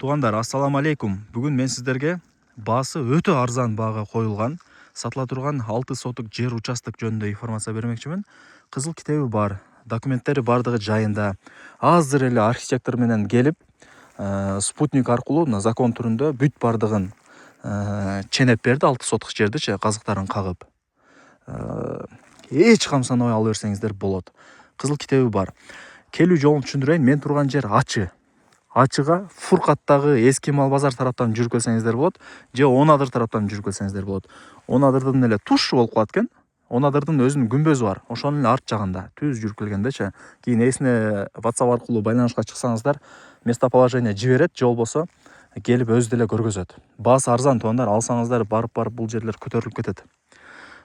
Туугандар, ассаламу алейкум. Бүгүн мен сиздерге баасы өтө арзан баага коюлган, сатыла турган 6 сотук жер участок жөнүндө информация бермекчимин. Кызыл китеби бар, документтери бардыгы жайында. Азыр эле архитектор менен келип, спутник аркылуу мына закон түрүндө бүт бардыгын ченеп берди, 6 сотук жердичи казыктарын кагып. Эч камсанбай ала берсеңиздер болот. Кызыл китеби бар. Келүү жолун түшүндүрөйүн. Мен турган жер Ачыга Фуркаттагы эски мал базар тараптан жүрүп келсеңиздер болот, же Онадыр тараптан жүрүп келсеңиздер болот. Онадырдын эле туш болуп калат экен. Онадырдын өзүнүн күмбөзү бар. Ошонун эле арт жагында түз жүрүп келгендечи. Кийин эсине WhatsApp аркылуу байланышка чыксаңыздар, местоположение жиберет, же болбосо келип өзү деле көргөзөт. Баасы арзан туугандар, алсаңыздар барып бул жерлер көтөрүлүп кетет.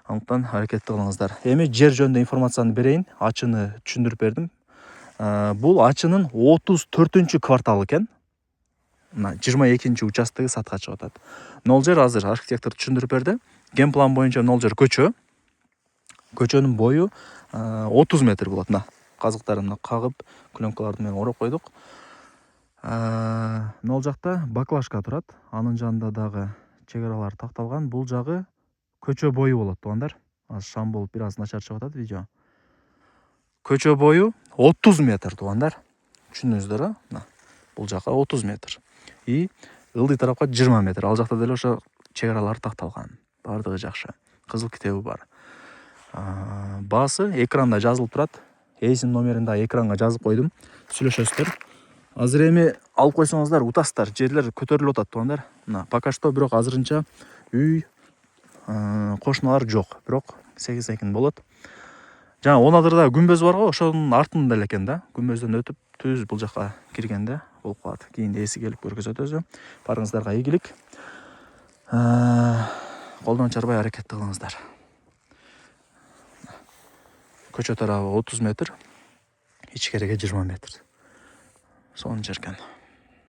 Андыктан аракетти кылыңыздар. Эми жер жөнүндө информацияны берейин. Ачыны түшүндүрүп бердим. Бул Ачынын 34-чү кварталы экен. Мына 22-чи участогу сатка чыгып атат. Нол жер азыр архитектор түшүндүрүп берди. Генплан боюнча нол жер көчө. Көчөнүн бою 30 метр болот. Мына казыктарын кагып, клёнкаларды менен ороп койдук. Нол жакта баклажка турат. Анын жанында дагы чек аралар такталган. Бул жагы көчө бою болот туугандар. Азыр шам болуп бир аз начар чыгып атат видео. Көчө бою 30 метр туугандар. Түшүндүңүздөр, мына бул жака 30 метр. И ылдый тарапка 20 метр. Ал жакта деле ошо чек аралар такталган. Бардыгы жакшы. Кызыл китеби бар. Баасы экранда жазылып турат. Эсин номерин да экранга жазып койдум. Сүйлөшөсүздөр. Азыр эми алып койсоңуздар утасыздар. Жерлер көтөрүлүп атат туугандар. Мына пока что бирок азырынча үй кошуналар жок. Бирок секин болот. Жана Онадырда күмбөз бар го, ошонун артында эле экен да. Күмбөздөн өтүп түз бул жака киргенде болуп калат. Кийин эси келип көргөзөт өзү. Барыңыздарга ийгилик. Колдон чарбай аракетти кылыңыздар. Көчө тарабы 30 метр, ичкериге 20 метр. Сонун жер экен.